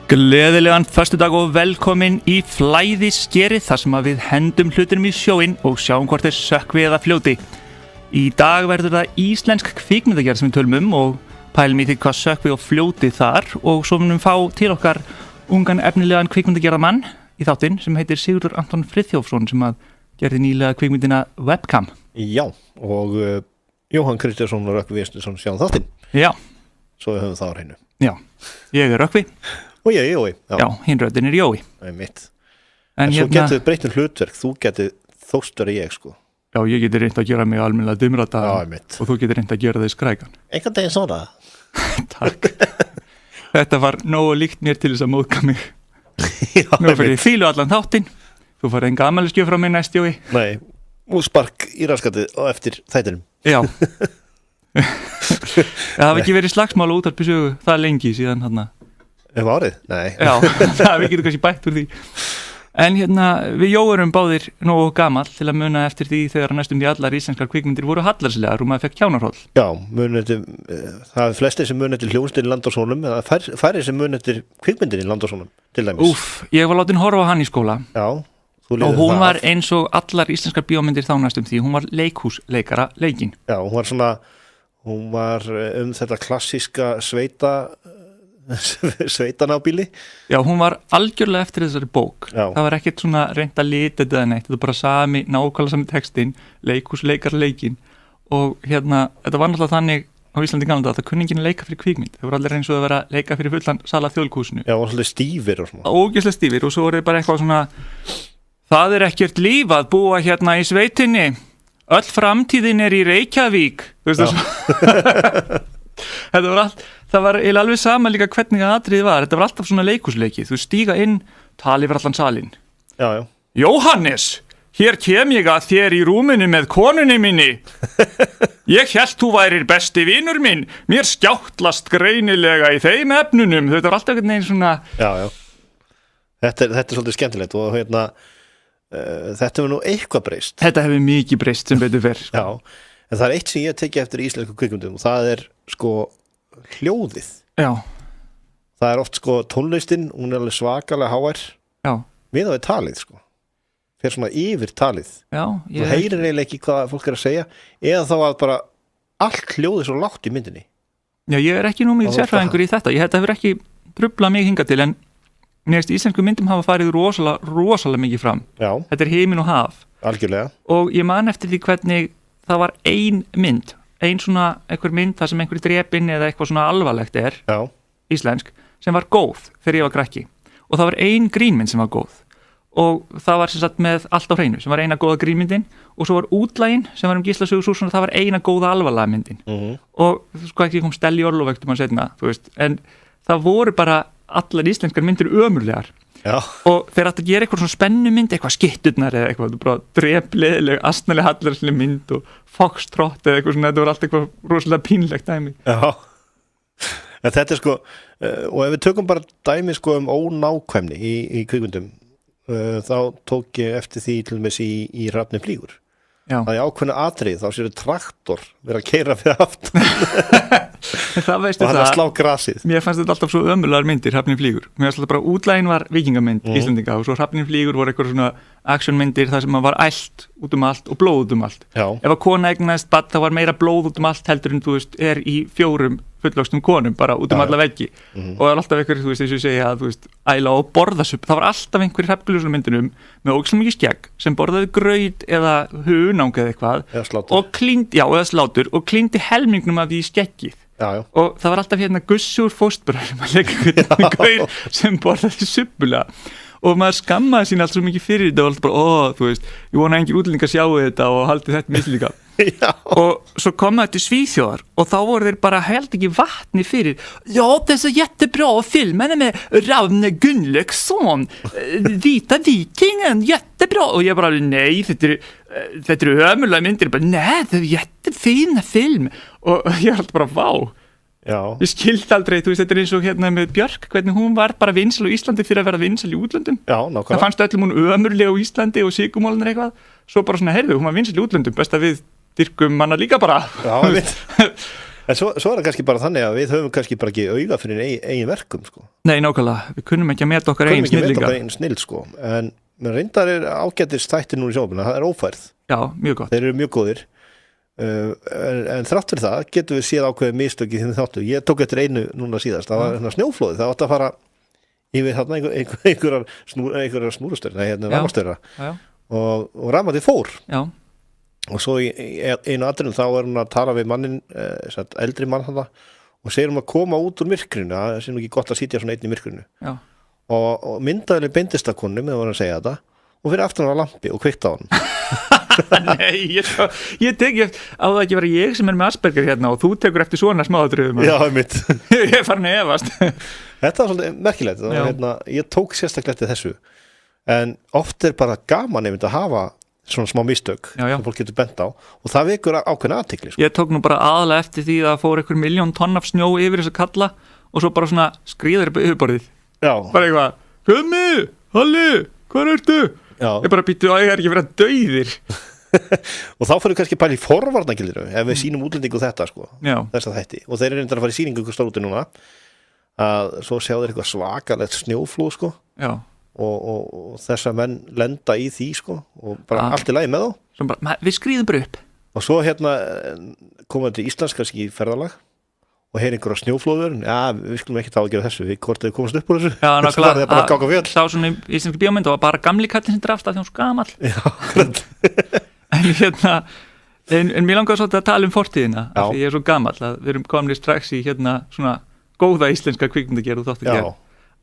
Gleðilegan föstudag og velkomin í flæðiskerið þar sem að við hendum hlutunum í sjóinn og sjáum hvort þeir sökkvi eða fljóti. Í dag verður það íslensk kvikmyndagerð sem við tölum og pælum í því hvað sökkvi og fljóti þar og svo munum fá til okkar ungan efnilegan kvikmyndagerðamann í þáttinn sem heitir Sigurður Anton Friðþjófsson sem að gerði nýlega kvikmyndina Webcam. Já, og Jóhann Kristjánsson og Rökkvi Vistursson sjáum þáttinn. Já. Svo við höfum það á hreinu. Já, ég er Rökkvi. Og ég er Jói. Já, hinn röddin er Jói. Það er mitt. En svo getur við breytt hlutverk, þú getur þóstur ég sko. Já, ég geti reynt að gera mig almennilega dimrata og þú getur reynt að gera þig skrækan. Einhvern daginn svona. Takk. Þetta var nógu líkt mér til þess að móðga mig. Já, nú fyrir fílu allan þáttinn. Þú farið enga afmælisgjöf frá mér næst, Jói. Nei, og spark í raskatið og eftir þættinum. Já. Það hafi ekki verið slagsmál og útvarpisögu það lengi síðan þarna. Árið? Nei. Já, við getum kannski bætt úr því. En við Jó erum báðir nógu gamall til að muna eftir því þegar næstum því allar íslenskar kvikmyndir voru hallarslegar og maður fekk kjánarhóll. Já, það er flestir sem muni eftir hljómsdýr í Land og Sónum eða færri sem muni eftir kvikmyndir í Land og Sónum, til dæmis. Úff, ég var látin horfa á hann í skóla. Já, og hún var eins og allar íslenskar bíómyndir þá næstum því, hún var leikhúsleikara leikinn. Já, hún var þetta klassíska sveitanábíli. Já, hún var algjörlega eftir þessari bók. Já. Það var ekkert svona reynt að lita þetta eða neitt, þetta var bara nákvæmlega sami textinn, leikhúsleikar leikinn og þetta var náttúrulega þannig á Íslandi gamla að það kunni enginn leika fyrir kvikmynd, það voru allir eins og að vera leika fyrir fullan sala Þjóðleikhúsinu. Já, og svolítið stífir og svona. Ógeðslega stífir og svo voru bara eitthvað svona það er ekkert líf að búa í sveitinni, öll framtíðin er í Reykjavík, þú veist það. Þetta var allt, það var alveg sama líka hvernig atriðið var, þetta var alltaf svona leikhúsleiki, þú stíga inn, tali fyrir allan salinn. Já, já. Jóhannes, hér kem ég að þér í rúminu með konunni minni. Ég hélt þú værir besti vinur minn, mér skjáttlast greinilega í þeim efnunum, þetta var alltaf einhvern veginn svona. Já, já. Þetta er svolítið skemmtilegt og þetta hefur nú eitthvað breyst. Þetta hefur mikið breyst sem betur fyrr. Já, en það er eitt sem ég tekið eftir í íslensku kvikmyndum og það er hljóðið. Já. Það er oft tónlistin, hún er alveg svakalega hávær. Já. Við á við talið fer svona yfir talið. Já. Þú heyrir eiginlega ekki hvað fólk er að segja eða þá að bara allt hljóðið svo lágt í myndinni. Já, ég er ekki nú mikið sérfræðingur í þetta. Þetta hefur ekki trublað mig hingað til en mér finnst íslensku myndum hafa farið rosalega mikið fram. Já. Þetta er himinn og haf. Algjörlega. Og ég man eftir því hvernig það var ein mynd, einhver mynd þar sem einhver drepinn eða eitthvað svona alvarlegt er, já. Íslensk, sem var góð þegar ég var krakki. Og það var ein grínmynd sem var góð. Og það var sem sagt með allt á hreinu, sem var eina góða grínmyndin og svo var útlægin sem var Gísla Sigurðsson og það var eina góða alvarlega myndin. Og ekki kom Stelli Orlofektum að setna, þú veist, en það voru bara allar íslenskar myndir ömurlegar. Já. Og þeir ætti að gera eitthvað svona spennumynd, eitthvað skitturnar eða eitthvað, bara drepleðileg, astnalega hallarslega mynd og foxtrot eða eitthvað svona, þetta var allt eitthvað rosalega pínlegt dæmi. Já, en þetta er og ef við tökum bara dæmi ónákvæmni í kvikmyndum, þá tók ég eftir því til dæmis í Hrafninn flýgur. Já. Það er ákveðnu atriði, þá séu traktor vera að keyra fyrir aftan. Það veistu og hann að slá grasið. Mér fannst þetta alltaf svo ömurlegar myndir, Hrafninn flýgur. Mér fannst þetta bara útlægin var vikingamynd Íslendinga og svo Hrafninn flýgur voru eitthvað svona actionmyndir þar sem maður var ællt út allt og blóð út allt. Já. Ef að kona eignast barn þá var meira blóð út allt heldur en þú veist er í 4 fullvöxtum konum bara út alla veggi. Og það er alltaf einhver, þú veist, eins og ég segja að þú veist, æla og borðasupp. Það var alltaf einhver Hrafnguljússon myndinum með ógeðslega mikið skegg sem borðaði graut eða hunang eða eitthvað eða slátur og klíndi helmingnum af því í skeggið. Já, já. Og það var alltaf Gussur fóstbræðum að leika gaur sem borðaði suppulega og maður skammaði sín alltaf svo mikið fyrir þetta og alltaf bara, þú veist, ég vona engin útlendingar sjáu þetta og haldi þetta mislíka. Och så kom jag till Svíþjóðar och då var det bara helt inte vatten i fyrir. Ja, det är så jättebra filmen med Ragnar Gunnlaugsson, Vita vikingen, jättebra. Och jag bara, nej, det är ömurliga myndir. Bara, nej, det är jättefin film. Och jag helt bara, wow. Já. Ég skildi aldrei, þú veist, þetta eins og með Björk, hvernig hún var bara vinsæl á Íslandi fyrir að vera vinsæl í útlöndum. Já, nákvæmlega. Það fannst öllum hún ömurlega á Íslandi og sykumólunar eitthvað. Svo bara svona, heyrðu, hún var vinsæl í útlöndum, best að við dyrkum hana líka bara. Já, En svo það kannski bara þannig að við höfum kannski bara ekki auga fyrir eigin verkum sko. Nei, nákvæmlega, við kunnum ekki að meta okkar eigin snillinga. Snill sko. En reyndar ágætis þættir nú í sjónvarpinu, það ófærð. Já, mjög gott. Þeir eru mjög góðir. En þrátt fyrir það getum við séð ákveðið mistöki þinn þáttu. Ég tók eftir einu núna síðast, það var snjóflóðið, það átti að fara yfir þarna einhverjar snúrustöður, rafmagnstöðra og rafmagnið fór. Já. Og svo í einu atriðum þá hún að tala við mannin, eldri mann þarna og segir að koma út úr myrkrinu, það sé nú ekki gott að sitja svona einn í myrkrinu. Já. Og myndaðurinn beindist að konum með að segja þetta og fyrir aftan á lampi og kveikta á hann. Nei, ég tek eftir á það ekki vera ég sem með Asperger hérna og þú tekur eftir svona smáatriðum. Já, mitt. Ég farin að efast. Þetta var svolítið merkilegt. Ég tók sérstaklega eftir þessu. En oft bara gaman einmitt að hafa svona smá mistök sem fólk getur bent á og það vekur ákveðna athygli. Sko. Ég tók nú bara aðalega eftir því að fór 1 milljón tonn af snjó yfir þess að kalla og svo bara svona skriður upp yfirborðið. Já. Bara eitthvað, Gummi, Halli, hvað ertu? Já. Ég bara býttu að ég ekki verið að dauðir. Og þá fyrir kannski pæli í forvarnagildiru ef við sýnum útlendingu þetta sko, þess að þætti og þeir eru reyndar að fara í sýningu ykkur stóruti núna að svo sjá þeir eitthvað svakalegt snjóflóð sko. Já. Og þess að menn lenda í því sko og bara allt í lagi með þá bara, við skrýðum bara upp og svo komum við til Íslands kannski í ferðalag og heyr einhverja snjóflóður við skulum ekki að gera þessu, við hvort við komast upp úr þessu það er bara að gáka fjöll sá svona í íslenski bíómynd og bara gamli kallinn sem drafst af því hún svo gamall en mér langar svolítið að tala fortíðina af því ég svo gamall að við erum komin strax í svona góða íslenska kvikmyndagerð og þáttagerð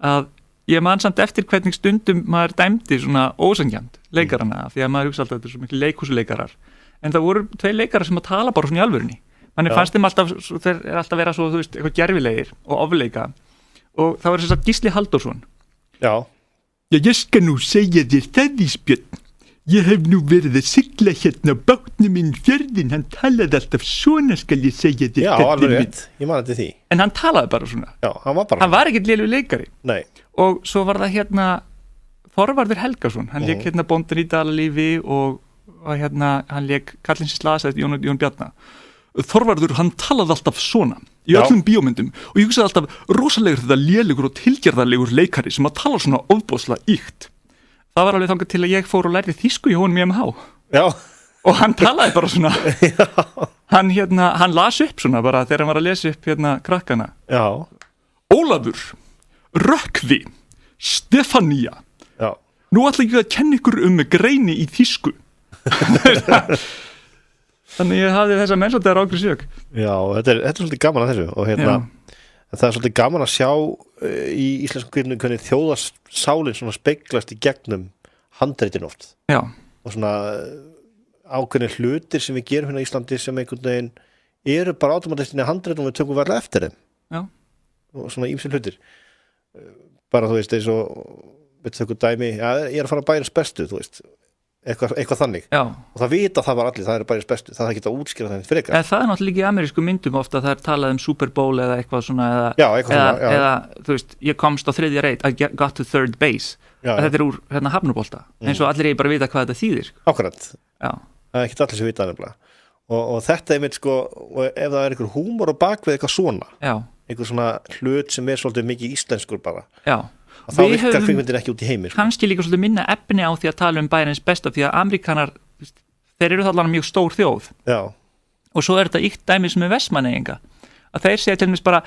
að ég man samt eftir hvernig stundum maður dæmdi svona ósangjant leikarana því að maður hugsa alltaf þetta er svo miklu leikhúsleikarar en það voru 2 leikarar sem að tala bara svona í alvörunni manni fannst þeim alltaf, þeir alltaf vera svo þú veist, eitthvað gerfilegir og ofleika og það var þess að Gísli Halldórsson ég skal nú segja þér það Ísbjörn ég hef nú verið að sigla hérna bátnum minn fjörðin, hann talaði alltaf svona skal ég segja þér já, alveg rétt, ég man þetta því en hann talaði bara svona já, hann var ekkert lélegur leikari nei og svo var það Þorvarður Helgason, hann lék bóndan í Dalalífi og hann lék kallinn sem slasaði Jón Bjarna Þorvarður, hann talaði alltaf svona í öllum bíómyndum og ég hugsaði alltaf rosalegur þetta lélegur og tilgerðarlegur leikari sem að tala svona ofboðslega ýkt það var alveg þangað til að ég fór og lærði þýsku í honum í MH já. Og hann talaði bara svona hann las upp svona bara þegar hann var að lesa upp krakkana já. Ólafur Rökkvi, Stefania nú ætla ég að kenna ykkur greini í þýsku þannig ég hafði þessa menn svolítið rákri sök já, þetta er svolítið gaman að þessu og það er svolítið gaman að sjá í íslensku kvikmyndum hvernig þjóðarsálin svona speglast í gegnum handritin oft já. Og svona ákveðnir hlutir sem við gerum hérna í Íslandi sem einhvern veginn eru bara automatiskt inn í handritum og við tökum verðlega eftir þeim já. Og svona ýmsir hlutir bara þú veist eins og við tökum dæmi, ég er að fara bæjarins bestu þú veist, eitthvað þannig já. Og það vita það var allir, það er bæjarins bestu það geta útskýra það frekar það er náttúrulega í amerísku myndum ofta það er talað Super Bowl eða eitthvað svona eða þú veist, ég komst á 3. reit I got to 3rd base þetta er úr hafnubólta eins og allir bara vita hvað þetta þýðir Akkurat, það er ekki allir sem vita nefnilega og þetta er mitt sko og ef það er einhver húmor á bakvið eitthvað svona einhver svona hlut sem er svolítið mikið íslenskur bara og þá virkar kvikmyndin ekki út í heimi sko. Kannski líka svolítið minna efni á því að tala bæjarins besta því að Ameríkanar þeir eru þarna mjög stór þjóð og svo er þetta ýkt dæmi sem er Vestmannaeyinga að þeir segja til dæmis bara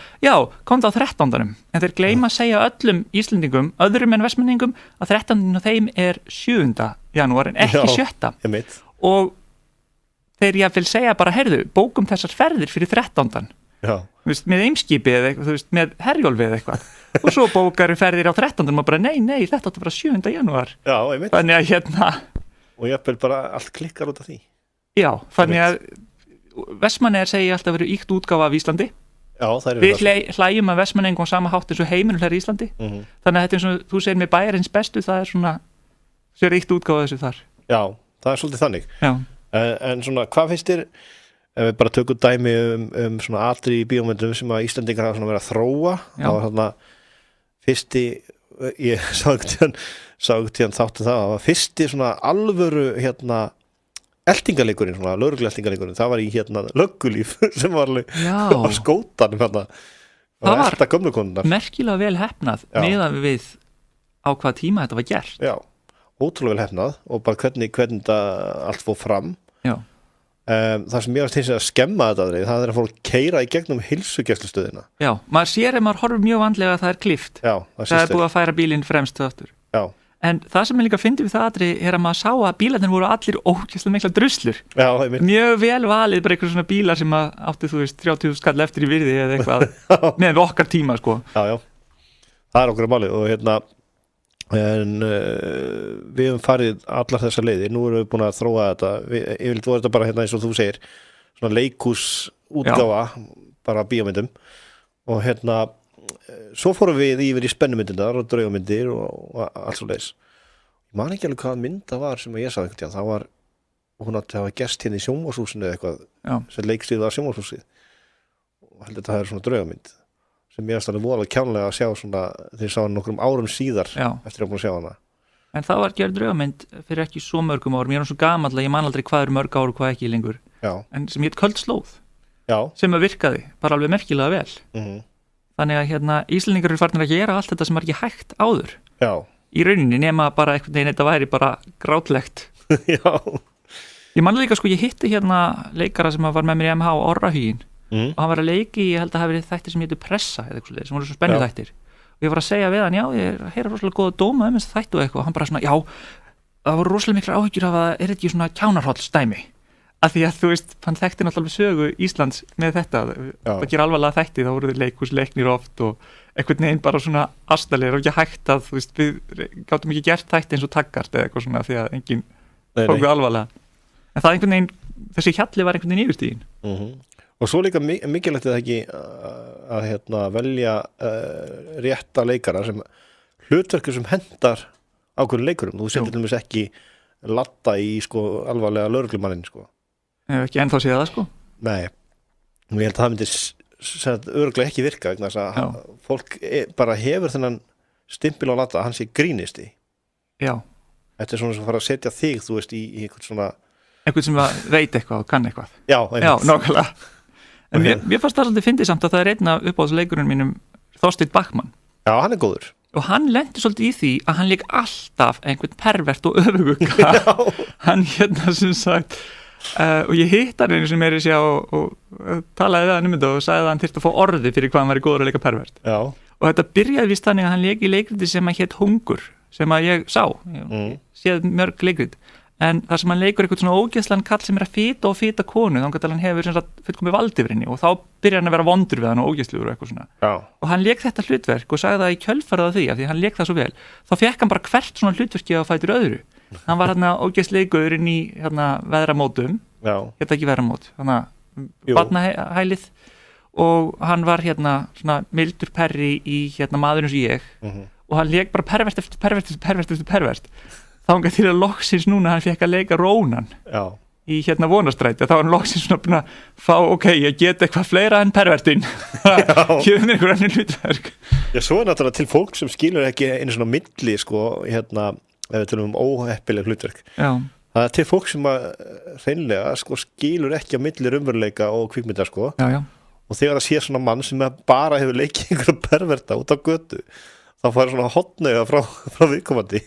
komdu á 13. en þeir gleyma að segja öllum Íslendingum, öðrum en Vestmanneyingum að 13. og þeim er 7. janúar en ekki 7. og þeir jafnvel segja bara heyrðu, bókum þessar ferðir fyrir 13. með Eimskipi eða eitthvað, með Herjólfi eða eitthvað og svo bókar ferðir á 13. og bara nei, þetta átti bara 7. janúar þannig að og jafnvel bara allt klikkar út af því þannig að Vestmannaeyjar segja alltaf að vera ýkt útgáfa af Íslandi við hlæjum að Vestmanneyingum á sama hátt eins og heiminn hér í Íslandi þannig að þetta eins og þú segir með bæjarins bestu það er svona, sér ýkt útgáfa þessu þar það er svolítið þannig en svona, hvað finnst þér ef við bara tökum dæmi svona atri í bíómyndum sem að Íslandingar hafa svona verið að þróa þá var þarna fyrsti ég sá ekki tíðan þáttu það var fyrsti svona alvöru eltingaleikurinn, svona lögreglueltingaleikurinn, það var í löggulíf sem var alveg á skótanum það var merkilega vel hefnað meðan við á hvaða tíma þetta var gert. Já, ótrúlega vel hefnað og bara hvernig þetta allt fór fram. Já. Það sem mér finnst að skemma þetta það að fór að keyra í gegnum heilsugæslustöðina. Já, maður sér ef maður horfir mjög vandlega að það er klift. Já, það er búið að færa bílinn fremst aftur. Já. En það sem ég líka fyndi við það aðri að maður sá að bílarnir voru allir ógeðslega mikla druslur. Já, mjög vel valið bara eitthvað svona bílar sem áttu 30.000 skall eftir í virði eða eitthvað með okkar tíma sko. Já, það er okkur málið og en við höfum farið allar þessar leiðir, nú erum við búin að þróa þetta, yfirleitt voru þetta bara eins og þú segir, svona leikhúsútgáfa, bara bíómyndum og svo fórum við yfir í spennumyndirnar og draugmyndir og allt svo leis. Ég man ekki alveg hvaða mynd það var sem ég sá einhvern tíðan, það var hún átti að hafa gest í sjónvarpshúsinu eða eitthvað sem leikstýrði á sjónvarpshúsið og heldur þetta er svona draugmynd sem ég aðstæðlega voðalega kjánlega að sjá svona þegar ég sá hann nokkrum árum síðar eftir að búin að sjá hana. En það var gerð draugmynd fyrir ekki svo mörgum árum, ég er svo gamall að ég man aldrei hvað mörg ár og hvað ekki lengur, en sem hét Köld slóð, sem virkaði bara alveg merkilega vel. Þannig að Íslendingar eru farnir að gera allt þetta sem er ekki hægt áður. Já. Í rauninni nema bara einhvern veginn þetta væri bara grátlegt. Já. Ég man líka ég hitti leikara sem var með mér í MH á Orrahuginn og hann var að leiki, ég held að hafa verið þættir sem hétu Pressa eða eitthvað sem voru svo spennu þættir. Og ég var að segja við hann, ég heyra rosalega góða dóma þess þættu og eitthvað og hann bara svona, það voru rosalega miklar áhyggjur af að er þetta ekki svona kjánarhrollsdæmi. Af því að þú veist, hann þekkti náttúrulega sögu Íslands með þetta, það gera alvarlega þætti, þá voru leikhúsleiknir oft og einhvern veginn bara svona astalegir og ekki hægt að, þú veist, við gátum ekki gert þætti eins og taggart eða eitthvað svona því að enginn tók við alvarlega. En það einhvern veginn, þessi hjalli var einhvern veginn yfirstíðin. Og svo líka mikilvægt er það ekki að velja rétta leikara sem hlutverkur sem hendar ákveðnum leikurum. Þú setur til dæmis ekki latta í alvarlega lögreglumannin Ég hef ekki ennþá séð það Nei, og ég held að það myndi örugglega ekki virka vegna þess að fólk bara hefur þennan stimpil á latta að hann sé grínisti. Já. Þetta er svona sem fara að setja þig, þú veist, í einhvern svona einhvern sem veit eitthvað og kann eitthvað. Já, nákvæmlega. En mér fannst það svolítið fyndið samt að það er einn af uppáhaldsleikurinn mínum Þorsteinn Bachmann. Já, hann er góður. Og hann lenti svolítið í því að hann lék alltaf einhvern pervert og öfugugga. Hann sem sagt og ég hitt hann einu sem er í sig og talaði við hann þetta og sagði að hann þyrfti að fá orði fyrir hvað hann var í góður að leika pervert. Já. Og þetta byrjaði vist þannig að hann lék í leikriti sem að hét Hungur, sem að ég sá, séð mörg leikrit, en þar sem hann leikur eitthvað svona ógeðslan kall sem er að fýta og fýta konu, þangað til hann hefur sem sagt fullkomið vald yfir henni og þá byrjar hann að vera vondur við hann og ógeðslugur og eitthvað svona. Já. Og hann lék þetta hlutverk og sagði það í kjölfarið af því, af því hann lék það svo vel, þá fékk hann bara hvert svona hlutverki á fætur öðru. Hann var ógeðsleikurinn í veðramótum, hérna ekki veðramót, barnahælið og hann var svona mildur perri í maðurinn sem ég og hann lék bara pervert eftir pervert þangað til að loksins núna hann fekk að leika Rónan í vonastræti og þá var hann loksins svona búin að fá ég get eitthvað fleira en pervertinn gefur mér einhver annar hlutverk. Já, svo er náttúrulega til fólk sem skilur ekki einu svona milli ef við tölum óheppileg hlutverk. Já. Það er til fólk sem að hreinlega skilur ekki á milli raunveruleika og kvikmynda Já. Og þegar það sé svona mann sem bara hefur leikið einhverja perverta út á götu þá fær svona hotnauga frá viðkomandi.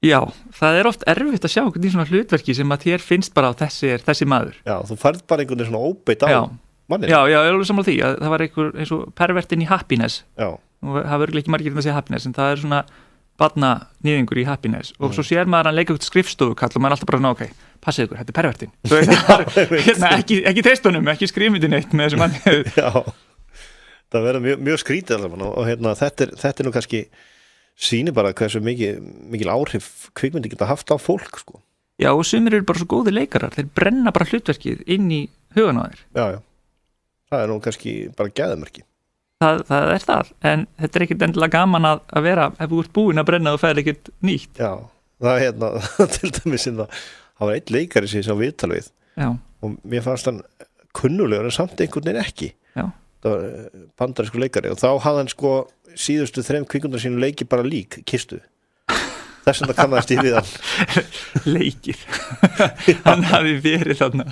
Já, það er oft erfitt að sjá einhvern í svona hlutverki sem að þér finnst bara að þessi maður. Já, þú færð bara einhvern veginn svona óbeitt á mannin. Já, ég er alveg sammála því að það var einhver eins og pervertinn í Happiness. Já. Og það verður ekki margir að segja Happiness en það er svona barnanýðingur í Happiness og svo sér maður að hann leika út skrifstofukall og maður er alltaf bara svona passið ykkur, þetta er pervertinn. Ekki treystunum, ekki skrifmyndin eitt með þessum manni. Já, það verður mjög skrítið allavega og þetta er nú kannski sýnir bara hversu mikil áhrif kvikmyndi geta haft á fólk Já, og sumir eru bara svo góði leikarar þeir brenna bara hlutverkið inn í hugan á þér. Já, það er nú kannski bara geðmerki. Það er það, en þetta er ekkert endilega gaman að vera ef þú ert búinn að brenna og færi ekkert nýtt. Já, það er til dæmis það var einn leikari sem ég sá viðtal við og mér fannst hann kunnulegur en samt einhvern veginn ekki. Já. Það var bandarískur leikari og þá hafði hann síðustu 3 kvikmyndar sínu leiki bara lík kistu þess vegna kannast ég við hann leikir hann hafi verið þarna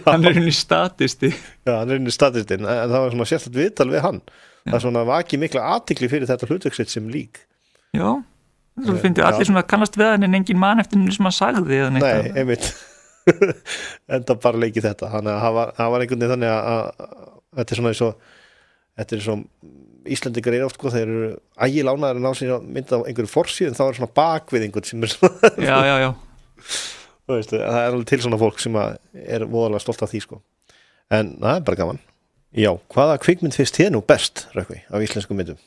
hann henni statisti hann henni statisti, en það var svona sérstætt viðtal við hann það svona vakið mikla athygli fyrir þetta hlutverksitt sem lík já, þú finnst allir svona kannast við hann en engin mann eftir henni sem að sagði eða neitt nei, einmitt enda bara leikið þetta þannig að það var einhvern veginn þannig að þetta er svona eins og þetta er svona Íslendingar oft sko, þeir eru ægilánaðar að ná sér að mynda á einhverju forsíðu en þá er svona bakvið einhvern sem er svona já veist, það er alveg til svona fólk sem er voðalega stolt af því sko en það er bara gaman já, hvaða kvikmynd finnst þér nú best Rökkvi af íslenskum myndum?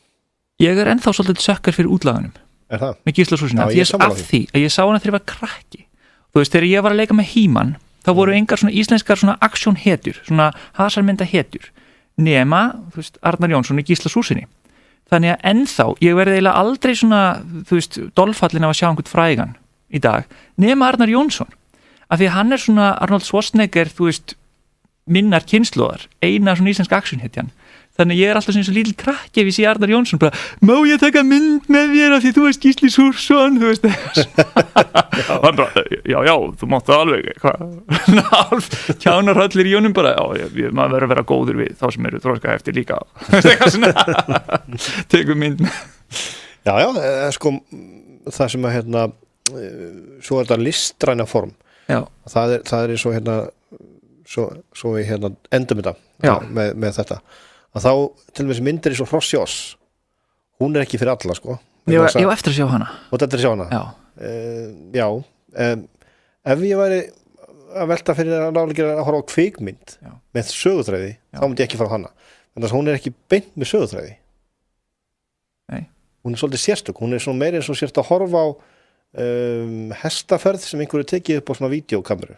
Ég er ennþá svolítið sökkar fyrir útlaganum er það? Með Gísla Súrsina, af því að ég sá hana þegar ég var krakki þú veist, þegar ég var að leika með He-Man þá voru engar svona íslenskar svona aksjónhetjur svona hasarmynda hetjur nema, þú veist, Arnar Jónsson í Gísla Súrsinni þannig að ennþá, ég verði eiginlega aldrei svona þú veist, dolfallin af að sjá einhvern frægan í dag, nema Arnar Jónsson af því að hann er svona Arnold Schwarzenegger þú veist, minnar kynslóðar eina svona íslensk aksjónhetjan þannig ég er alltaf svona svo lítil krakki ef ég sé Arnar Jónsson bara, má ég taka mynd með þér af því þú veist Gísli Súrsson þú veist hann bara, já, þú mátt það alveg kjánarhallir í honum bara, já, maður verður að vera góður við þá sem eru þroska eftir líka tekum mynd með já, sko það sem að svo er þetta listræna form já. það er svo svo við endum þetta með þetta að þá til og með þessi myndir í svo Hrossi Oss hún er ekki fyrir alla sko ég var eftir að sjá hana og þetta er að sjá hana já, ef ég væri að velta fyrir að nálega að horfa á kvikmynd með sögutræði þá myndi ég ekki fara á hana en þess að hún er ekki beint með sögutræði nei hún er svolítið sérstök, hún er svona meira eins og sérst að horfa á hestaferð sem einhverju tekið upp á svona vídeókameru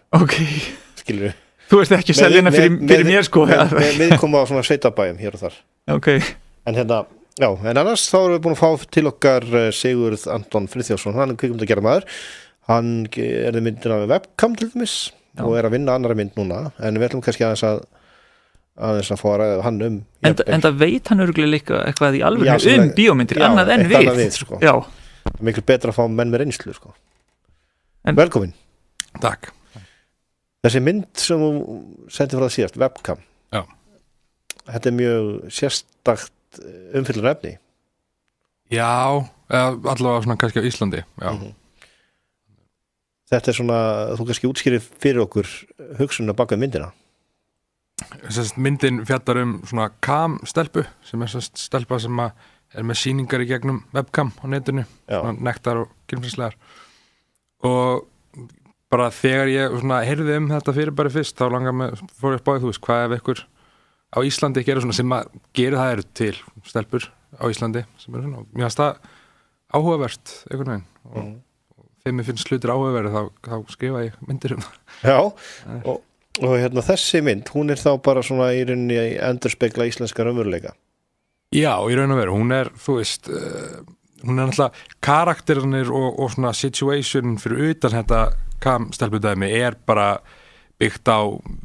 skilur þú veist ekki selja hérna fyrir mér sko við komum á svona sveitabæjum hér og þar en já, en annars þá erum við búin að fá til okkar Sigurð Anton Friðþjófsson hann er kvikmyndagerðarmaður hann er myndina með webcam til dæmis og er að vinna annara mynd núna en við ætlum kannski aðeins að fá að hann en það veit hann örugglega líka eitthvað í alveg bíómyndir annað en við sko. Það er miklu betra að fá menn með reynslu sko. Velkomin Takk Þessi mynd sem þú sendið frá það síðast, webcam já. Þetta er mjög sérstakt umfyllunarefni Já, allavega svona kannski á Íslandi Þetta er svona, þú kannski útskýrir fyrir okkur hugsunna baka myndina Myndin fjallar svona cam-stelpu sem er stelpa sem er með sýningar í gegnum webcam á netinu nektar og kynfræðslegar og bara þegar ég heyrði þetta fyrirbæri fyrst þá fór ég að spáði þú veist hvað ef ykkur á Íslandi gerir svona sem að gerir það eru til stelpur á Íslandi sem er svona og mér finnst það áhugavert einhvern veginn og þegar mér finnst hlutir áhugaverið þá skrifa ég myndir það Já og þessi mynd hún er þá bara svona í rauninni að endurspegla íslenska raunveruleika Já, í raun og veru, hún er þú veist hún er náttúrulega karakterinir og svona situation fyrir utan þetta stelpudæmi er bara byggt á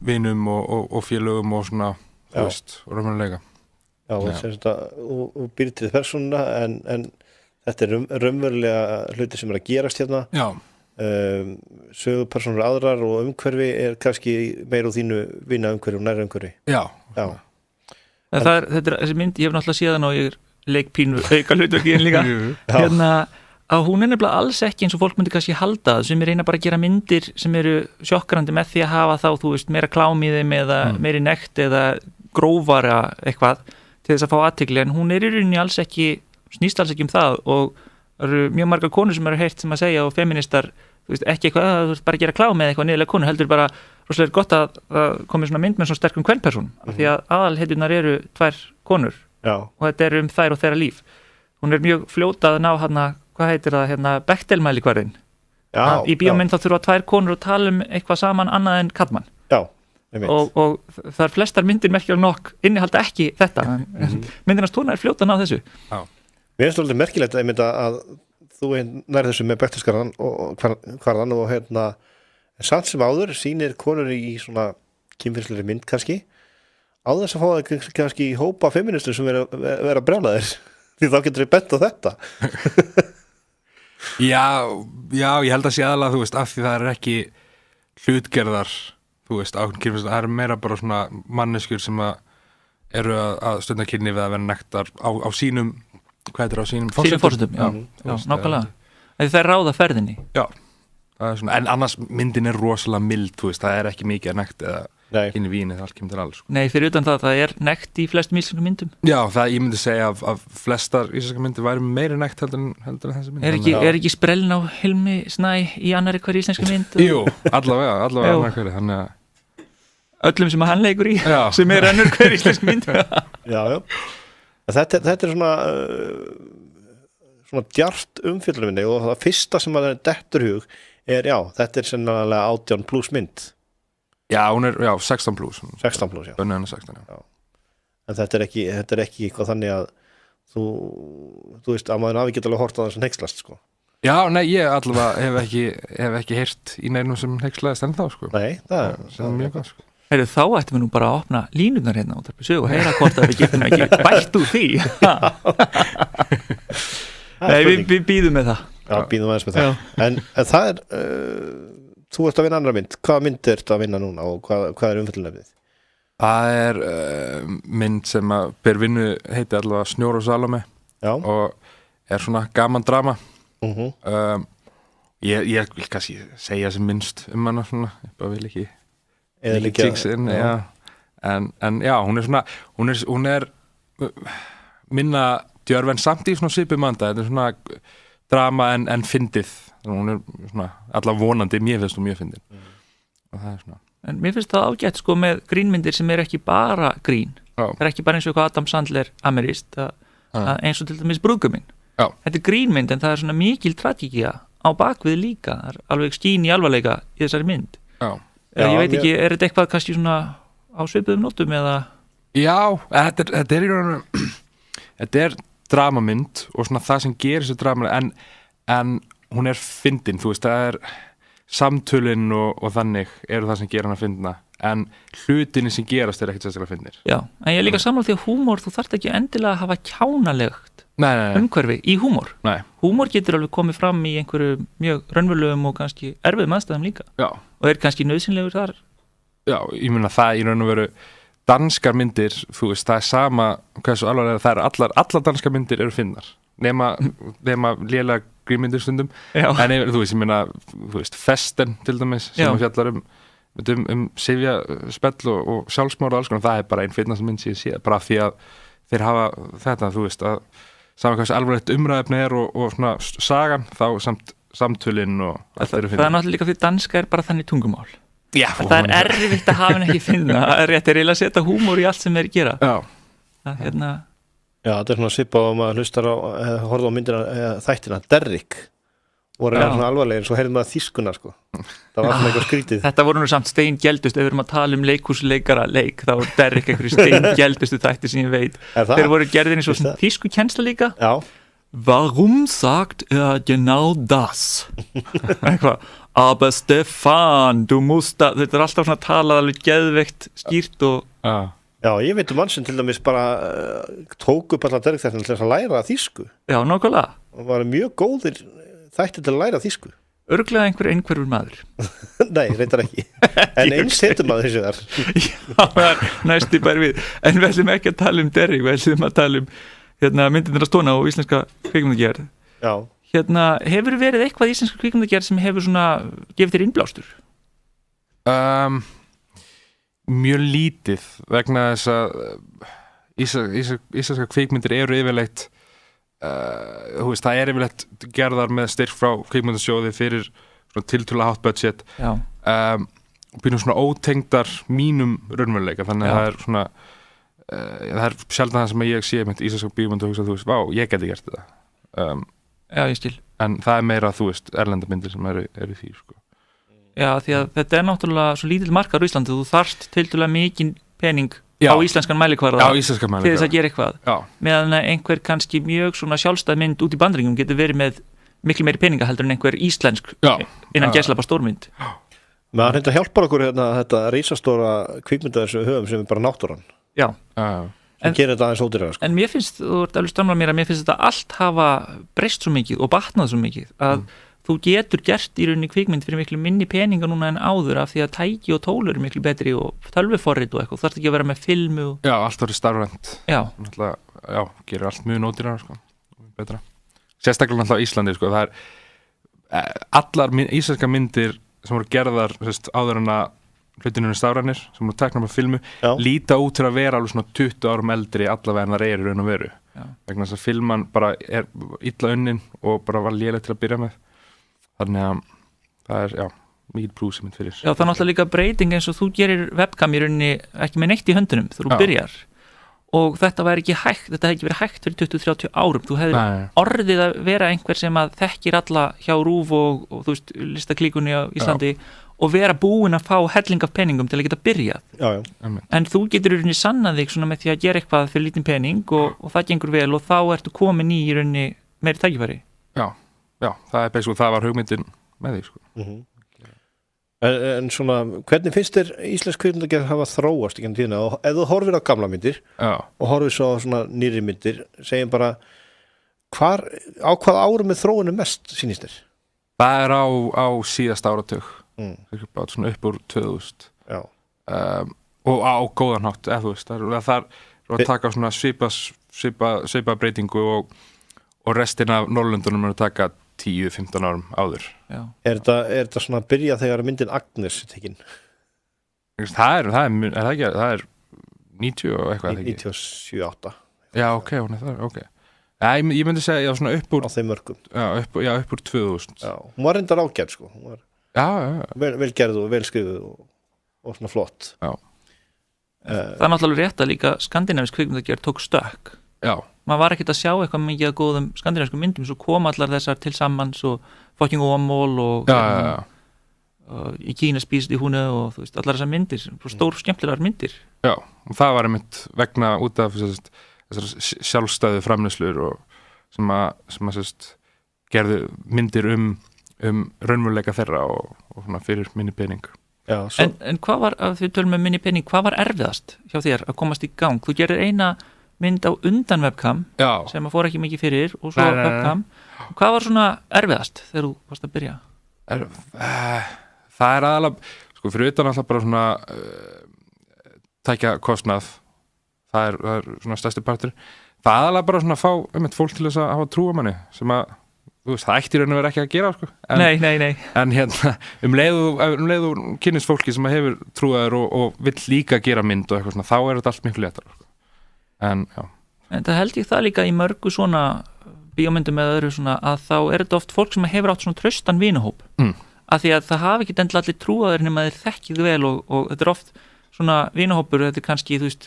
vinum og félögum og svona þú veist, raunveruleika og býr til persónuna en þetta er raunverulega hluti sem er að gerast hérna sögupersónur aðrar og umhverfi er kannski meira úr þínu vinna umhverfi og næra umhverfi Já. Þetta er þessi mynd, ég hef náttúrulega síðan og ég er leikpínu auka hlutverki en líka að hún er nefnilega alls ekki eins og fólk myndi kannski halda sem er reyna bara að gera myndir sem eru sjokkrandi með því að hafa þá, þú veist, meira klám í þeim eða meiri nekt eða grófara eitthvað til þess að fá athygli en hún er í rauninni alls ekki snýst alls ekki það og það eru mjög margar konur sem eru heyrt sem að segja og feministar, þú veist, ekki eitthvað þú veist, bara gera klám með eitthvað niðurlega konu heldur bara rosalega gott að komi svona mynd með svona sterkum kvenpersón því að aðalhetjurnar eru 2 konur og þetta er þær og þeirra líf hún er mjög fljótað að ná hvað heitir það, Bechdel-mælikvarðin í bíómynd þá þurfa 2 konur að tala eitthvað saman annað en karlmann og það er flestar myndir merkilega nokk innihalda ekki þetta myndinast tóna er fljótað að ná þessu Mér finnst svolítið merkilegt að þú nærið þessu með Bechdel-skarðan og hvarðan og samt sem áður sýnir konur í svona kynferðislegri mynd kannski á þess að fá það kannski í hópa feministur sem vera brjálaðir því þá getur við bent á þetta Já, ég held að sé aðalega, þú veist, af því það er ekki hlutgerðar, þú veist, það er meira bara svona manneskjur sem eru að stunda kynni við að vera nektar á sínum, hvað heitir á sínum forsendum, já, nákvæmlega. Það er ráða ferðinni. Já, það er svona, en annars myndin er rosalega mild, þú veist, það er ekki mikið að nekt eða inn í víni, það allt kemur til alls. Sko. Nei, fyrir utan það er nekt í flestum íslenska myndum. Já, það ég myndi segja að flestar íslenska myndir væri meiri nekt heldur en þessi mynd. Er ekki sprellin á Hilmi Snæ í annari hver íslenska mynd? Jú, allavega annari hverju, þannig að öllum sem hann leikur í, sem er annur hver íslenska mynd. Já. Þetta er svona djart umfjöllunarvinni og það fyrsta sem að það er detturhug er, þetta er sennilega 18+ mynd. Já, hún er 16+. 16+, já. Bönnið hennar 16, já. En þetta er ekki eitthvað þannig að þú veist að maður hafi getið alveg hort á þess að hneykslast, sko. Já, nei, ég allavega hef ekki heyrt í neinum sem hneykslaðist ennþá, sko. Nei, það er mjög gott, sko. Heyrðu, þá ættum við nú bara að opna línurnar hérna út af þessu og heyra hvort að við getum ekki bætt úr því. Nei, við býðum með það. Já, býðum aðeins með það. En það er... Þú ert að vinna annara mynd. Hvaða mynd ert að vinna núna og hvað er umfjöllunarefnið? Það er mynd sem að ber vinnu heiti allavega Snjór og Salome. Já. Og er svona gaman drama. Ég vil kannski segja sem minnst hana svona. Ég bara vil ekki jinxin, en já, hún er svona hún er minna djörf en samt í svona svipumanda. Þetta er svona drama en fyndið. Hún er svona allavega vonandi, mér finnst hún mjög fyndin og það er svona. En mér finnst það ágætt sko með grínmyndir sem er ekki bara grín. Það er ekki bara eins og hvað Adam Sandler amerist, eins og til dæmis Brúðguminn. Þetta er grínmynd en það er svona mikil tragíkja á bakvið líka. Það er alveg skín í alvarleika í þessari mynd. Ég veit ekki, er þetta eitthvað kannski svona á svipuðum nótum eða? Já, þetta er í rauninu þetta er dramamynd og svona það sem gerir þessu drama en hún er fyndin, þú veist, það er samtölin og þannig eru það sem gerir hann að fyndna, en hlutinni sem gerast er ekkert sérstaklega fyndnir. Já, en ég er líka sammála því að húmor, þú þarft ekki endilega að hafa kjánalegt umhverfi í húmor. Nei. Húmor getur alveg komið fram í einhverju mjög raunverulegum og kannski erfiðum aðstæðum líka. Já. Og er kannski nauðsynlegur þar. Já, ég meina það í raun og veru danskar myndir, þú veist, það er sama hversu alvarlega það er, allar danskar myndir eru fyndnar. Nema lélega grínmyndir stundum. En þú veist, ég meina, þú veist, Festen til dæmis, sem fjallar sifja spell og sjálfsmór og alls konar, það er bara einn fyndnasta mynd sem ég sé, bara því að þeir hafa þetta, þú veist, að saman hversu alvarlegt umræðefni er og svona sagan, þá samtölin og allt eru fyndnar. Það er náttúrulega líka því danska er bara þannig tungumál. Já. Það er erfitt að hafa hann ekki finna, það er rétt að setja húmor í allt sem þeir gera. Já. Já, þetta er svona svipað og maður hlustar á, horfði á myndina þættina, Derrick og er svona alvarlegir, svo heyrðum maður þýskuna, sko. Það var svona eitthvað skrítið. Þetta voru nú samt steingjeldust, ef við erum að tala leikhúsleikara leik, þá er Derrick einhverju steingjeldustu þætti sem ég veit. Þeir voru gerðin í svo þýsku kennsla líka. Já. Warum sagt genau das? Eitthvað, aber Stefan, du musst þetta er alltaf svona talað alveg geðveikt skýrt og... Já, ég veit mann sem til dæmis bara tók upp allar Derrick-þættina til þess að læra þýsku. Já, nákvæmlega. Og var mjög góðir þætti til að læra þýsku. Örugglega einhverfur maður. Nei, reyndar ekki. En eins heitur maður þessu þar. Já, það er næstu bara við. En við ætlum ekki að tala um Derrick, við ætlum að tala um myndinir að stóna og íslenska kvikmyndagerð. Já. Hefur verið eitthvað íslenska kvikmyndagerð sem hefur svona gefið þér innblástur? Mjög lítið vegna þess að íslenska kvikmyndir eru yfirleitt þú veist, það er yfirleitt gerðar með styrk frá kvikmyndasjóði fyrir tiltölulega hátt budget og býnum svona ótengdar mínum raunveruleika, þannig að það er svona það er sjaldan það sem ég sé með íslenska bíómynd og hugsa, þú veist, vá, ég geti gert þetta Já, ég skil en það er meira, þú veist, erlendamyndir sem eru því, sko Já, því að þetta er náttúrulega svo lítill markaður á Íslandi, þú þarft tiltölulega mikinn pening á íslenskan mælikvarða til þess að gera eitthvað meðan einhver kannski mjög svona sjálfstæð mynd út í Bandaríkjunum getur verið með miklu meiri peninga heldur en einhver íslensk innan gæslappa stórmynd Maður hérna hjálpar okkur þetta risastóra kvikmyndaðar sem við höfum sem er bara náttúran Já sem gerir þetta aðeins ódýrara sko. En mér finnst, þú ert alveg stramlað mér að mér finnst þetta allt hafa breyst svo mikið og batnað svo mikið að þú getur gert í rauninni kvikmynd fyrir miklu minni peninga núna en áður af því að tæki og tólur eru miklu betri og tölvuforrit og eitthvað, þú þarft ekki að vera með filmu og... Já, allt verður starfrænt. Já, gerir allt mjög ódýrara sko, betra. Sérstaklega náttúrulega á Íslandi sko, það allar íslenska myndir sem voru gerðar áður en að hlutinunum stafrænir sem voru teknar með filmu líta út til að vera alveg svona 20 árum eldri allavega en það er í raun og veru vegna þess að filman bara er illa unnin og bara var léleg til að byrja með þannig að það er mikið plús sem fyrir. Já, það er náttúrulega líka breyting eins og þú gerir webcam í rauninni ekki með neitt í höndunum þegar þú byrjar og þetta hefði ekki verið hægt fyrir 20-30 árum, þú hefði orðið að vera einhver sem að þekkir alla hjá RÚV og þú veist, listaklíkunni á Íslandi og vera búin að fá helling af peningum til að geta byrjað en þú getur í rauninni sannað þig svona með því að gera eitthvað fyrir lítinn pening og það gengur vel og þá ertu komin í rauninni meiri tækifæri. Já, það er beins og það var hugmyndin með því sko. En svona, hvernig finnst þér íslensk kvikmyndagerð hafa þróast í tíðina og ef þú horfir á gamla myndir og horfir svo á svona nýrri myndir segjum bara á hvað árum er þróunum mest sýnist þér? Það er á síðasta áratug svona upp úr 2000 og á góðan hátt eða þú veist, það er að taka svona svipa breytingu og restin af Norrlöndunum er að taka 10-15 árum áður. Er þetta svona að byrja þegar myndin Agnes tekin? Það er 90 og eitthvað 97-8 Já, ok, hún er það, ok ég myndi segja svona upp úr á þeim mörgum upp úr 2000 hún var reyndar ágæð sko hún var vel gerð og vel skrifuð og svona flott Það er náttúrulega rétt að líka skandinavísk kvikmyndagerð tók stökk maður var ekkert að sjá eitthvað mikið að góðum skandinavískum myndum svo kom allar þessar til sammans og Fucking Åmål og í Kína spíst í húnu og þú veist, allar þessar myndir stór skemmtilegar myndir og það var einmitt vegna út af þessar sjálfstæðu framleiðslur og sem að gerðu myndir raunveruleika þeirra og svona fyrir minni pening En hvað var, að við tölum með minni pening hvað var erfiðast hjá þér að komast í gang? Þú gerir eina mynd á undan webcam sem að fór ekki mikið fyrir og svo webcam hvað var svona erfiðast þegar þú varst að byrja? Það er aðalega sko fyrir utan alltaf bara svona tækja kostnað það er svona stærsti partur það er aðalega bara svona að fá fólk til þess að hafa trú á manni sem að þú veist, það ætti raun að vera ekki að gera sko. Nei en hérna, leiðu kynnist fólki sem hefur trúaður og vill líka gera mynd og eitthvað svona, þá er þetta allt miklu léttara sko. En það held ég það líka í mörgu svona bíómyndum eða öðru svona að þá er þetta oft fólk sem hefur átt svona traustan vinahóp af því að það hafi ekki endilega allir trúaður nema þeir þekkið vel og þetta er oft svona vinahópur, þetta er kannski þú veist,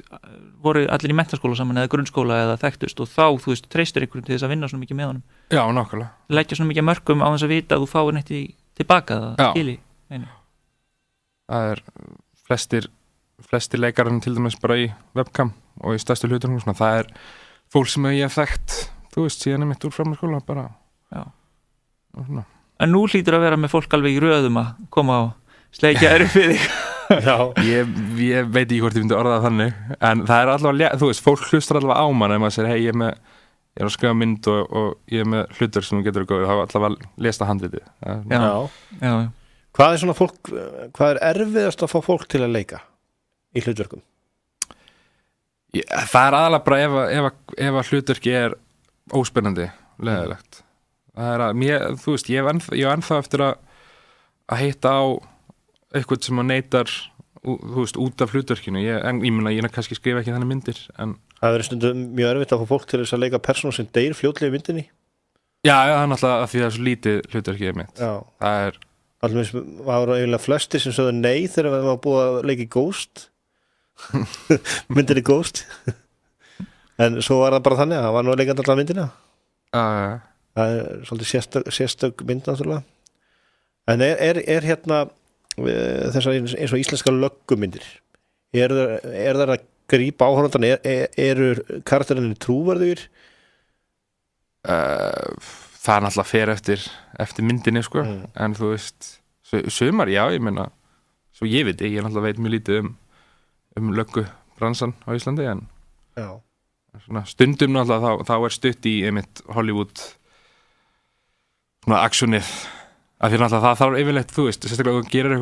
voru allir í menntaskóla saman eða grunnskóla eða þekktust og þá þú veist, treystir einhverjum til þess að vinna svona mikið með honum Já, nákvæmlega leggja svona mikið mörkum á þess að vita að þú fáir neitt tilbaka það skili Það er flestir leikarinn til dæmis bara í webcam og í stærstu hlutunum svona, það er fólk sem ég hef þekkt þú veist, síðan mitt úr framhaldsskóla bara En nú hlýtur að vera með fólk alveg í röðum að koma og sleikja fyrir þig ég veit ekki hvort ég myndi orða það þannig en það er allavega, þú veist, fólk hlustar allavega á mann ef maður segir, hei, ég er að skrifa mynd og ég er með hlutur sem þú getur að góða, þá er allavega að lesa handritið Já. Hvað er svona fólk, hvað er erfiðast að fá fólk til að leika í hlutverkum? Það er aðalega bara ef að hlutverki er óspennandi, leiðilegt það er að, þú veist, ég hef ennþá eftir að hitta á eitthvað sem að neitar þú veist, út af hlutverkinu ég meina kannski skrifa ekki þannig myndir en það verður stundum mjög erfitt að fá fólk til þess að leika persónu sem deyr fljótlega í myndinni Já, það er náttúrulega að því það er svo lítið hlutverkið mitt það er alveg var eiginlega flestir sem sögðu nei þegar það var búið að leika í Ghost myndinni Ghost en svo var það bara þannig að það var nú að leika alltaf myndina það er svolítið sérstök mynd náttúrulega en er hérna þessar eins og íslenska löggumyndir er það að grípa áhorfandan eru karakterinn trúverðugir? Það er náttúrulega fer eftir myndinni sko en þú veist sumar, já, ég meina svo ég náttúrulega veit mjög lítið um löggubransan á Íslandi en svona, stundum náttúrulega þá stutt í einmitt Hollywood svona actionið af því náttúrulega það þarf yfirleitt, þú veist, sérstaklega þú gerir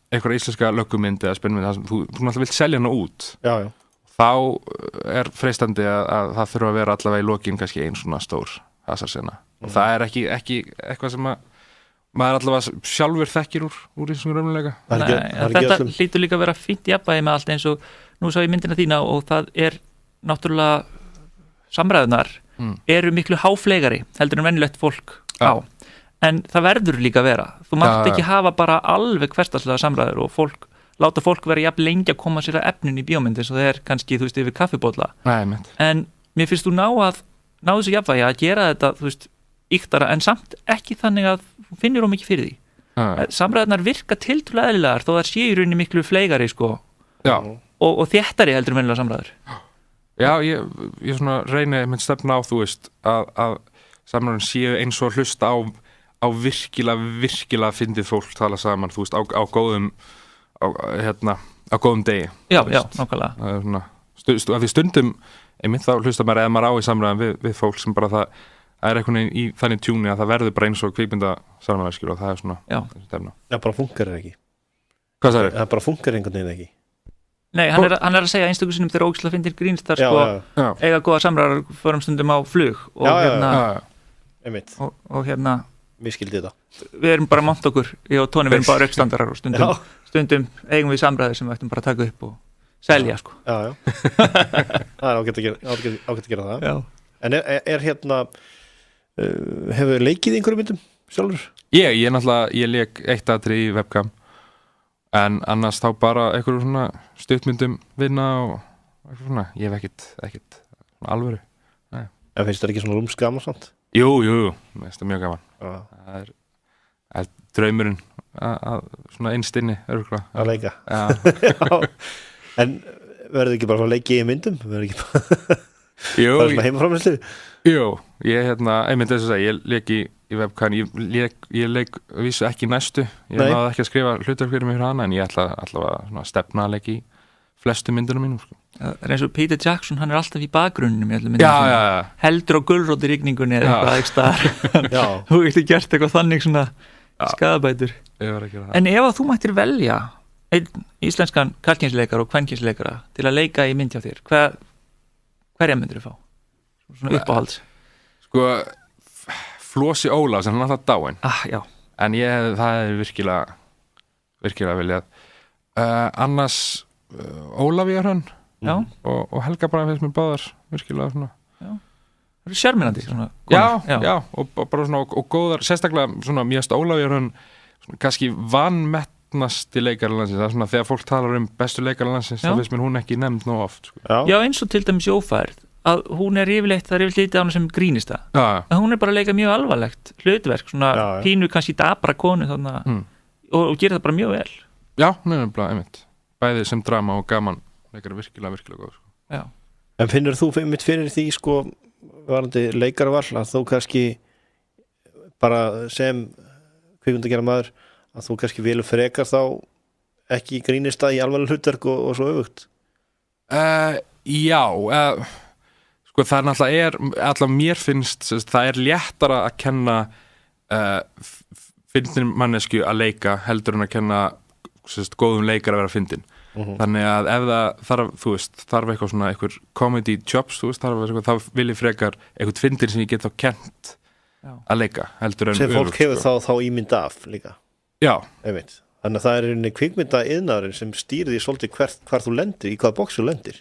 eitthvað íslenska löggumynd eða spennmynd, þú náttúrulega vilt selja hana út þá freistandi að það þurfa að vera allavega í lokin kannski ein svona stór hasarsena og það ekki eitthvað sem maður allavega sjálfur þekkir úr þessum raunveruleika. Þetta hlýtur líka að vera fínt jafnvægi með allt eins og nú sá ég myndina þína og það náttúrulega samræðunar eru miklu háfleigari heldur en venjulegt fólk á en það verður líka að vera þú mátt ekki hafa bara alveg hversdagslega samræður og láta fólk vera jafn lengi að koma sér að efnin í bíómynd eins og það kannski, þú veist, yfir kaffibólla en mér finnst þú ná þessu jafnvægi að gera þetta, þú veist, íktara en samt ekki þannig að þú finnir of mikið fyrir því samræðunar virka tiltrúlega eðlilegar þó það sé í rauninni miklu fleigari sko og þéttari heldur en venjulega samræður. Já, ég svona reyni með stefna á, þú veist, að samræðun séu eins og hlusta á virkilega fyndið fólk tala saman, þú veist, á góðum degi. Já, nákvæmlega. Það svona, af því stundum, einmitt þá hlusta maður eða maður á í samræðan við fólk sem bara það er einhvern veginn í þannig tjúni að það verður bara eins og kvikmynda samræðan og það er svona stefna. Það bara funkar ekki. Hvað sagðir? Það bara funkar einhvern veginn ekki. Nei, hann er að segja einstöku sinnum þegar ógislega fyndir grínstar sko eiga góða samræðar förum stundum á flug og og Mér skildi þetta. Við erum bara monta okkur, ég og Tóni við erum bara uppstandarar og stundum eigum við samræður sem við ættum bara að taka upp og selja sko. Já. Það er ágætt að gera það. Já. En hefur leikið í einhverjum myndum sjálfur? Ég náttúrulega, ég leik eitt atriði í webcam en annars þá bara einhverjum svona stuttmyndum vinna og eitthvað svona, ég hef ekkert alvöru. Nei. En finnst það ekki svona rúmskam og svona? Jú, það er mjög gaman. Það er draumurinn að svona einstinni örgulega. Að leika. Já. En verður ekki bara að leiki í myndum? Verður ekki bara bara svona heimaframleiðslu? Jú, ég einmitt þess að segja, ég leik í webcam, ég leik vissu ekki næstu, ég náði ekki að skrifa hlutverk fyrir mig fyrir hana en ég ætla allavega að stefna að leiki í flestu myndunum mínum sko. Það er eins og Peter Jackson, hann er alltaf í bakgrunnum heldur á gulróti rigningunni eða eitthvað þú getur gert eitthvað þannig svona skaðabætur en ef að þú mættir velja einn íslenskan karlkynsleikara og kvenkynsleikara til að leika í mynd hjá þér hverja myndir þú fá? Svona uppáhalds sko Flosi Ólafs, hann er alltaf dáinn en það er virkilega viljað annars Ólafía Hrönn og Helga bara finnst mér báðar virkilega svona það eru sjarmirandi svona já, og bara svona og góðar, sérstaklega svona mjögst Ólafía Hrönn kannski vanmetnasti leikari landsins, það er svona þegar fólk talar bestu leikari landsins, þá finnst mér hún ekki nefnd nóg oft sko. Já, eins og til dæmis Jófærð að hún er yfirleitt lítið á hana sem grínista en hún er bara að leika mjög alvarlegt hlutverk, svona pínu kannski dabra konu þarna og gerir það bara mjög vel. Já, nefnilega, einmitt bæði sem drama og gaman leikari virkilega góð sko. Já. En finnur þú mitt fyrir því sko varandi leikarval að þú kannski bara sem kvikmyndagerðar maður að þú kannski vilur frekar þá ekki grínista í alvarleg hlutverk og svo öfugt? Já, sko það náttúrulega mér finnst það er léttara að kenna fyndin mannesku að leika heldur en að kenna góðum leikar að vera fyndin þannig að ef það þarf, þú veist, þarf eitthvað svona eitthvað comedy chops, þú veist, þá vil ég frekar eitthvað fyndin sem ég get þá kent að leika heldur en sem fólk hefur þá ímynd af líka einmitt. Þannig að það er einnig kvikmynda iðnaðurinn sem stýrir því svolítið hvar þú lendir, í hvaða box þú lendir.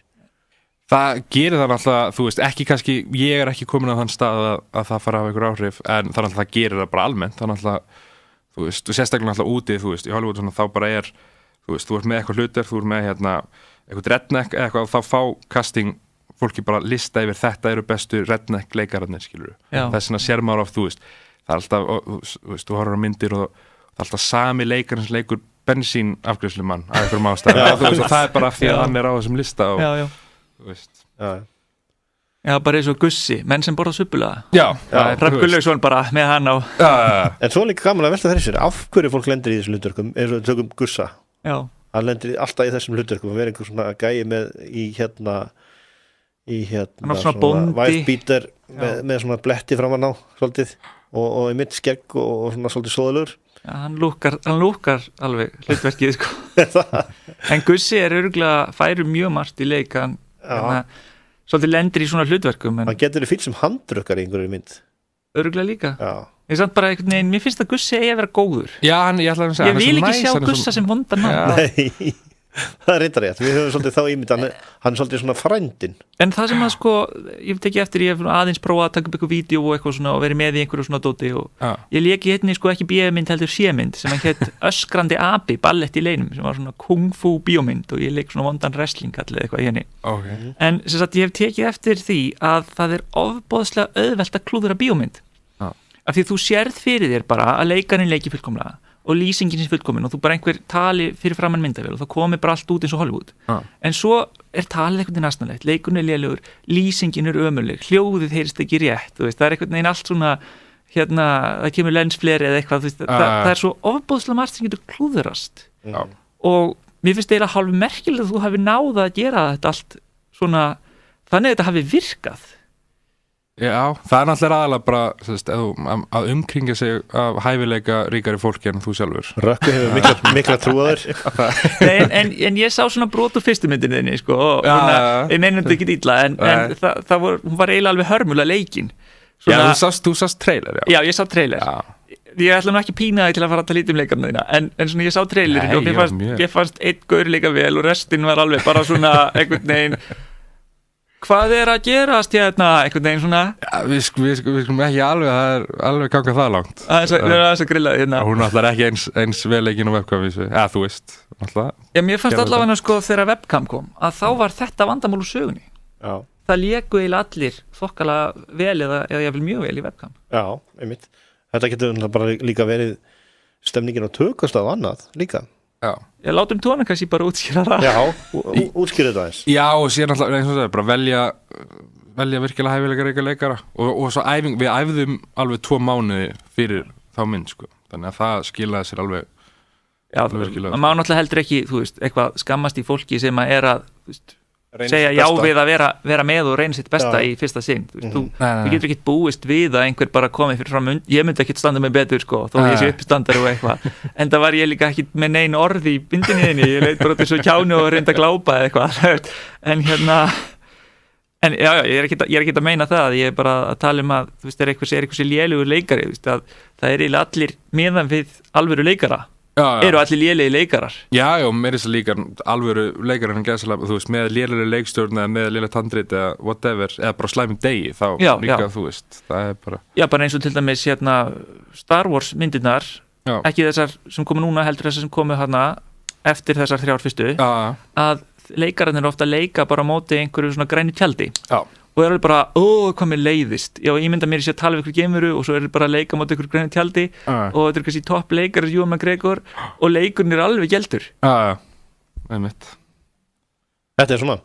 Það gerir það alltaf, þú veist, ekki kannski ég er ekki komin á þann stað að það fara að hafa einhver áhrif en það alltaf gerir það bara almennt þannig alltaf þú veist, og sérstaklega alltaf úti, þú veist, í Hollywood svona, þá bara þú veist, þú ert með eitthvað hlutur, þú ert með eitthvað redneck eða eitthvað, þá fá casting fólki bara lista yfir þetta eru bestu redneck leikararnir, skilur þess vegna sér maður oft, þú veist, það er alltaf þú veist, þú horfir á myndir og það er alltaf sami leikarinn sem leikur bensínafgreiðslumann af einhverjum ástæðum, þú veist, og það er bara af því að hann er á þessum lista og þú veist Já, bara eins og Gussi, menn sem borða suppulega. Já. Hrafn Gunnlaugsson bara með hann á. En svo líka gaman að velta þessu, af hverju fólk lendir í þessum hlutverkum, eins og tökum Gussa. Já. Hann lendir alltaf í þessum hlutverkum, að vera einhver svona gæi með í í hann var svona bóndi væfbítar með svona bletti framan á svolítið og í mitt skegg og svona svolítið svoðalur. Hann lúkkar alveg hlutverkið sko. En Gussi örugglega færir mjög margt í leik hann svolítið lendir í svona hlutverkum. Hann getur fínt sem handrukkar í einhverju mynd. Örugglega líka. Ég samt bara einhvern veginn, mér finnst að Gussi eigi að vera góður. Já, ég vil ekki sjá Gussa sem vondan mann. Nei, það reyndar rétt. Við höfum svolítið þá ímynd, hann svolítið svona frændin. En það sem að sko, ég tekið eftir, ég hef aðeins prófað að taka upp eitthvað vídeo og eitthvað svona og verið með í einhverju svona dóti og ég léki hérna sko ekki bíómynd heldur sémynd sem að hétt Öskrandi abi, ballett í leinum sem var svona kung fu bíómynd og ég leik svona vondan wrestling allir eitthvað í henni. En sem sagt ég hef tekið eftir því að það ofboðslega auðvelt að klúðra bíómynd. Af því þú sérð fyrir þér bara að leikarinn leiki fullkomlega og lýsingin sem fullkomin og þú bara einhver tali fyrir framann myndavél og það komi bara allt út eins og Hollywood. En svo talið eitthvað nasnalegt, leikurinn lélegur, lýsingin ömurleg, hljóðið heyrist ekki rétt, þú veist, það eitthvað neginn allt svona, það kemur lensfleri eða eitthvað, þú veist, það svo ofboðslega margt sem getur klúðurast. Og mér finnst eiginlega hálf merkilegt að þú hafi náð að gera þetta allt svona, þannig að þetta hafi virkað. Já, það náttúrulega aðalega bara að umkringja sig af hæfileika ríkari fólki en þú sjálfur. Rökku hefur mikla trúaður. en ég sá svona brot úr fyrstu myndinni sko, og ég meina þetta ekki illa en hún var eiginlega alveg hörmulega leikin. Já, þú sást trailer. Já, ég sá trailer. Ég ætla nú ekki pínaði til að fara að tala lítið leikarna þína en svona ég sá trailer og mér fannst einn gaur leika vel og restin var alveg bara svona einhvern veginn hvað að gerast hérna, einhvern veginn svona við skulum ekki alveg ganga það langt það er að grilla hérna hún er alltaf ekki eins veleikin á webcam-vísu þú veist alltaf. Já, mér fannst allavega sko þegar webcam kom að þá var þetta vandamál úr sögunni. Það léku eiginlega allir þokkalega vel eða ég vil mjög vel í webcam. Já, einmitt. Þetta getur bara líka verið stemningin á tökustaf annað líka. Já, látum tóna kannski bara útskýra það. Já, útskýra þetta eins. Já, og síðan alltaf, eins og það, bara velja virkilega hæfileika leikara og svo við æfðum alveg 2 mánuði fyrir þá mynd, sko. Þannig að það skilaði sér alveg virkilega. Já, maður náttúrulega heldur ekki, þú veist, eitthvað skammast í fólki sem að þú veist, segja já við að vera með og reyna sitt besta í fyrsta sinn. Þú getur ekki búist við að einhver bara komið fyrir fram ég myndi ekki standa mig betur sko þó ég sé uppstandar og eitthvað en það var ég líka ekki með nein orð í bindinniðinni ég leit bara til svo kjánu og reynda að glápa eitthvað en já, ég er ekki að meina það ég er bara að tala að þú veist, einhversi lélegur leikari veist, að það eiginlega allir meðan við alvöru leikara eru allir lélegi leikarar. Já, mér er þess að líka alvöru leikarar þú veist, með lélega leikstjórn eða með lélega tandrit eða whatever, eða bara slæmum degi þá líka, þú veist, það er bara Já, bara eins og til dæmis Star Wars myndirnar, ekki þessar sem komu núna heldur þessar sem komu eftir þessar 3 fyrstu að leikararnir eru ofta að leika bara á móti einhverju svona grænu tjaldi og það er bara, hvað mér leiðist ég mynda mér að tala við ykkur geimuru og svo er bara að leika á móti ykkur grænu tjaldi og þetta er kannski topp leikar Ewan McGregor og leikurinn er alveg geldur einmitt Þetta er svona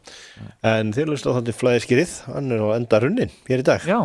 en þið hlust á þetta flæðiskýrið hann er á enda runnin hér í dag Já